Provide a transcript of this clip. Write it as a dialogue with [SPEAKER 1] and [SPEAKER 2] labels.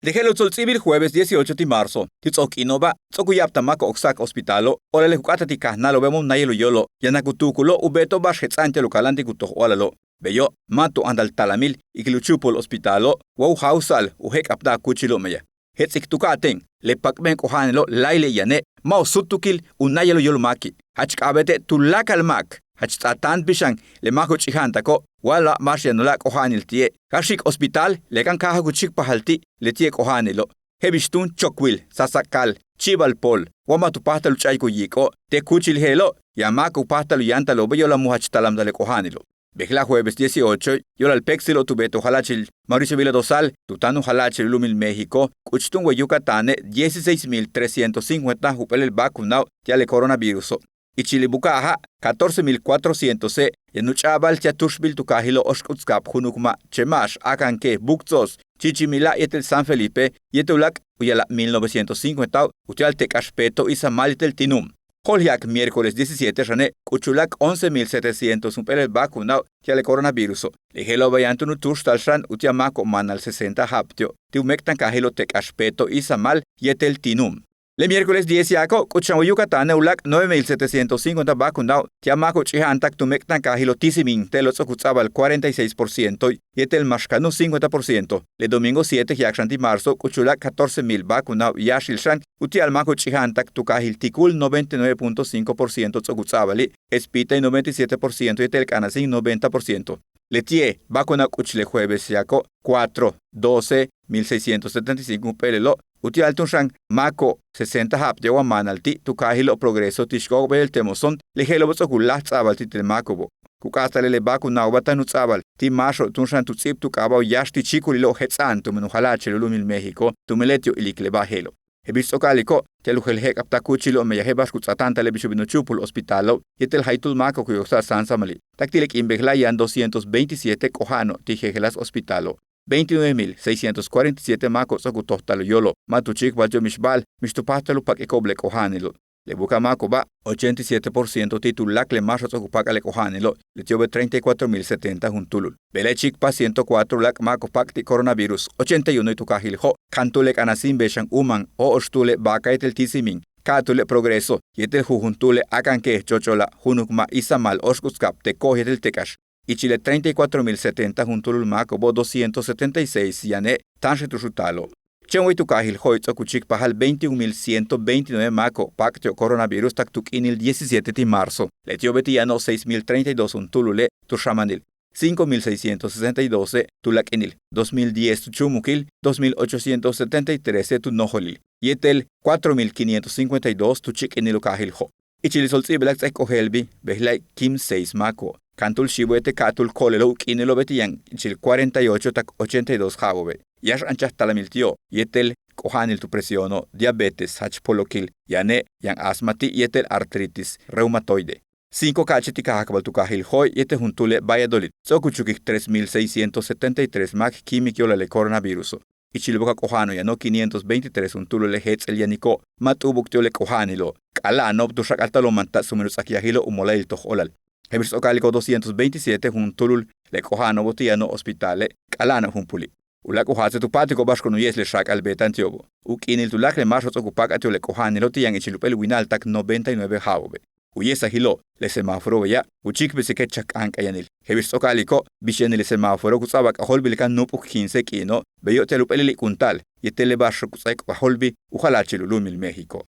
[SPEAKER 1] Dejelo tzoltzibir jueves 18 de marzo. Titzokinoba, tzokuyaptamako oxac hospitalo, orale jukatati kahnalo vemos nayelo yolo, yanakutukulo ubeto bashetzante localanti kutoh olalo. Beyo, mato andal talamil, ikiluchupol hospitalo, wow hausal, uhek apda kuchilo meya. Hetzik tukaten, le pakmen kohanelo, laile yane, mao sutukil, unayelo yolo maki. Hachkabete tulakal mak. Hachtzatan bishang, le mako chihantako, wala marcianola kohanil tie. Kashik hospital, le kan kaha kuchik pahalti, le tie kohanilo. Hebishtun chokwil, sasakal, chibal pol, wamatu pahtalu chayko yiko, te kuchil helo, yamako pahtalu yantalo beyola muhachtalam dale kohanilo. Bejla jueves 18, yola al pexilo tubeto halachil, Mauricio Vila Dosal, tutanu halachil lumil México, kuchtun we Yucatane, 16.350 hupel vacunado, tiale coronavirus. Y Chilibucaja, 14.400 yenuchabal tiatushbil tukahilo oshkutskap hunukma, chemash, akanke, bukzos, chichimila yetel San Felipe, yetulak, uyala 1950, utial tekashpeto y samalitel tinum. Holyak miércoles 17 rane, kuchulak 11.700 upel vacunado, tiale coronavirus. Ligelo bayantunu tushtalshan utiamako manal 60 haptio, tiumektan kahilo tekashpeto y samal yetel tinum. Le miércoles 10 yako, kuchamo Yucatán ulak 9.750 vacunado, tiamako chihantak tumektan kahilo tisimin, telos okutzabal 46%, yetel mashkanu 50%. Le domingo 7 yakshanti marzo, kuchulak 14.000 vacunado, yashilshan, utialmako chihantak tukahil tikul 99.5% okutzabali, espita y 97%, yetel kanasin 90%. Letie, vacuna kuchle jueves yako, 4, 12, 1.675 pelelo, utial tunshan mako 60 hap de manalti tukahilo progreso tishko bel temoson lehelo botsokulah tsabalti telmakobo kukastale le vacuna ubatan utsabal ti masho tunshan tutsip tukaba yashti chikulilo hetsan tumenu halachelo lumil México tumeletio ilikleba helo Hebitsokaliko, teluhelhek aptakuchilo meyahebash kutsatanta lebishubino chupul hospitalo, yetel haitul mako kuyosa sansamali. Taktilek imbeglayan 227 kohano tijegelas hospitalo. 29.647 mako sokutohtalo yolo, matuchik bajo mishbal, mishtupatalo pak ekoble kohanilo. Lebuka mako ba, 87% titulak le maso sokupakale kohanilo, le tiobe 34.070 juntulul. Belechik pa 104 lak mako pakti coronavirus, 81 tukahilho, kantulek anasim beshan uman o ostule bakaitel tisimin. Katule progreso, yetel jujuntule akanke chochola, hunukma isamal oskuskap te kohetel tekash. Y Chile 34.070 juntulul mako bo 276 yane tanshetushutalo. Chenway tukahil hoitzo kuchik pahal 21.129 mako pactio coronavirus taktuk inil 17 de marzo. Letio betiano 6.032 untulule tushamanil. 5.662 tulak inil. 2010 tuchumukil. 2.873 tunoholil. Yetel 4.552 tuchik inil kahil ho. Ichili soltzibelak eko helbi behlai kim 6 mako. Cantul shibuete katul kolelo kinelo betian ichil 48 tak 82 jabobe. Yash anchas talamiltio, yetel kohanil tu presiono, diabetes, hachpolokil, yane, yang asmati, yetel artritis, reumatoide. 5 kachetika hakabal tu kahil hoy, yete juntule Valladolid. Sokuchukik 3.673 mak kimikiola le coronavirus. Ichilboka kohano yano 523 untulo le hetzel yaniko, matubuk le kohanilo. Kala no tushak altalo manta sumerus akiahilo umolail toch olal. Hebris okaliko 227 juntulul le kohano botiano hospitale, kalana jumpuli. Ulak uhatse tu patiko bashko no yesle shak albetan tiobo. Ukinil tulak le marshos okupak atio le kohanilo tiyan ichilupel winal tak 99 jaobe. Uyesa hilo le semáforo ya, uchik besekechak ankayanil. Hebris okaliko bishen le semáforo kutsabak aholbilkan nupuk 15 kino, beyo telupel kuntal, yetele bashko kutsak aholbi, ujalachilulumil México.